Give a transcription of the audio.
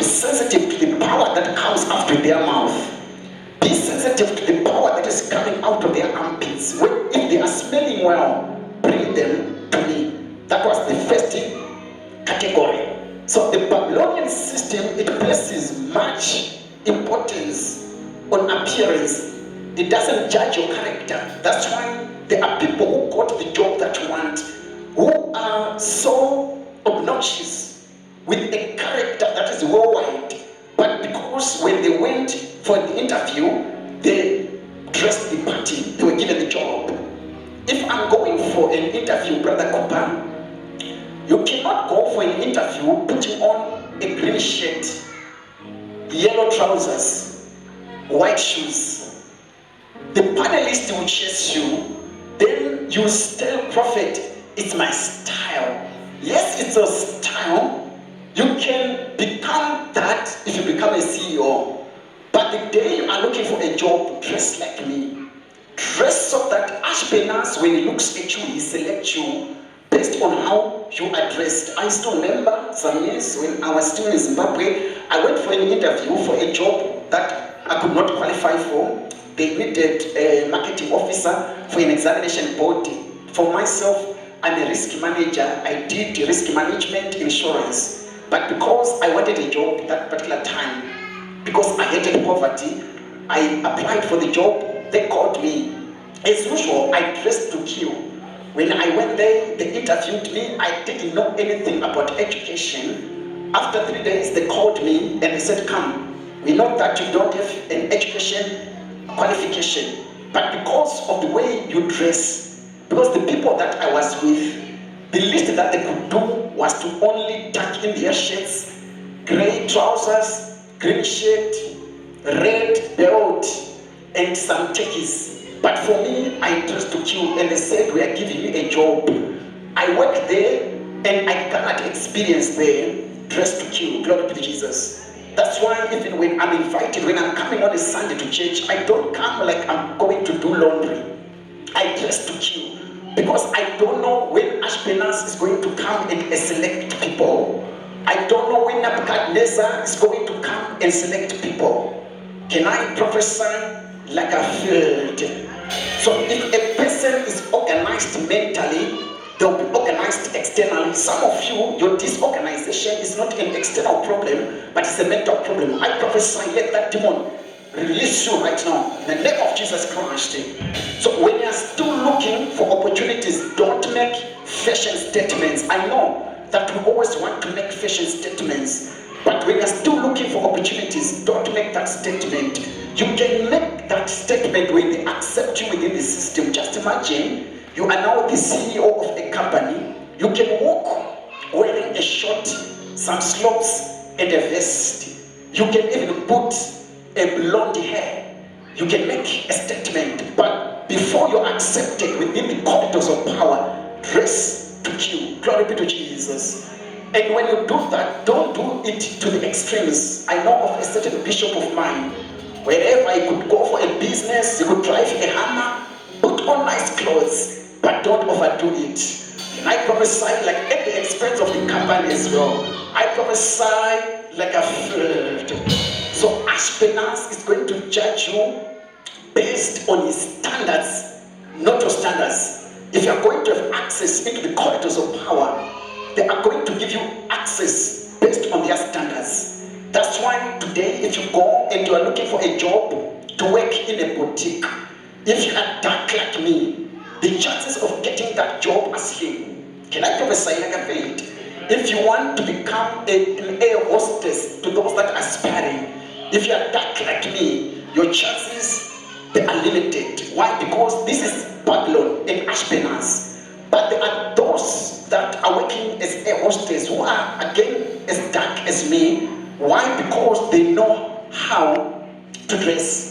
be sensitive to the power that comes out of their mouth. Be sensitive to the power that is coming out of their armpits. If they are smelling well, bring them to me. That was the first category. So the Babylonian system, it places much importance on appearance. It doesn't judge your character. That's why there are people who got the job that you want, who are so obnoxious with a character that is worldwide, but because when they went for the interview, they dressed the party, they were given the job. If I'm going for an interview, Brother Cooper, you cannot go for an interview putting on a green shirt, yellow trousers, white shoes. The panelist will chase you, then you tell Prophet, it's my style. Yes, it's a style. You can become that if you become a CEO. But the day you are looking for a job, dress like me. Dress so that Ashpenaz, when he looks at you, he selects you based on how you are dressed. I still remember some years when I was still in Zimbabwe, I went for an interview for a job that I could not qualify for. They needed a marketing officer for an examination board. For myself, I'm a risk manager. I did risk management insurance. But because I wanted a job that particular time, because I hated poverty, I applied for the job. They called me. As usual, I dressed to kill. When I went there, they interviewed me. I didn't know anything about education. After 3 days, they called me and they said, come, we know that you don't have an education qualification, but because of the way you dress, because the people that I was with, the least that they could do was to only tuck in their shirts, gray trousers, green shirt, red belt, and some techies. But for me, I dressed to kill, and they said, we are giving you a job. I worked there, and I cannot experience there, dressed to kill. Glory be to Jesus. That's why even when I'm invited, when I'm coming on a Sunday to church, I don't come like I'm going to do laundry. I dress to kill. Because I don't know when Ashpenaz is going to come and select people. I don't know when Nebuchadnezzar is going to come and select people. Can I prophesy like a field? So if a person is organized mentally, they'll be organized externally. Some of you, your disorganization is not an external problem, but it's a mental problem. I prophesy, let that demon release you right now in the name of Jesus Christ. So when you're still looking for opportunities, don't make fashion statements. I know that we always want to make fashion statements, but when you're still looking for opportunities, don't make that statement. You can make that statement when they accept you within the system. Just imagine you are now the CEO of a company. You can walk wearing a short, some slopes, and a vest. You can even put a blonde hair. You can make a statement, but before you're accepted within the corridors of power, dress to kill. Glory be to Jesus. And when you do that, don't do it to the extremes. I know of a certain bishop of mine, wherever he could go for a business, he could drive a Hammer, put on nice clothes, but don't overdo it. And I prophesy like at the expense of the company as well. I prophesy like a third. So Ashpenaz is going to judge you based on his standards, not your standards. If you are going to have access into the corridors of power, they are going to give you access based on their standards. That's why today, if you go and you are looking for a job to work in a boutique, if you are dark like me, the chances of getting that job are slim. Can I prophesy like a veiled? If you want to become an air hostess to those that are aspiring, if you are dark like me, your chances, they are limited. Why? Because this is Babylon and Ashpenaz. But there are those that are working as air hostess who are again as dark as me. Why? Because they know how to dress.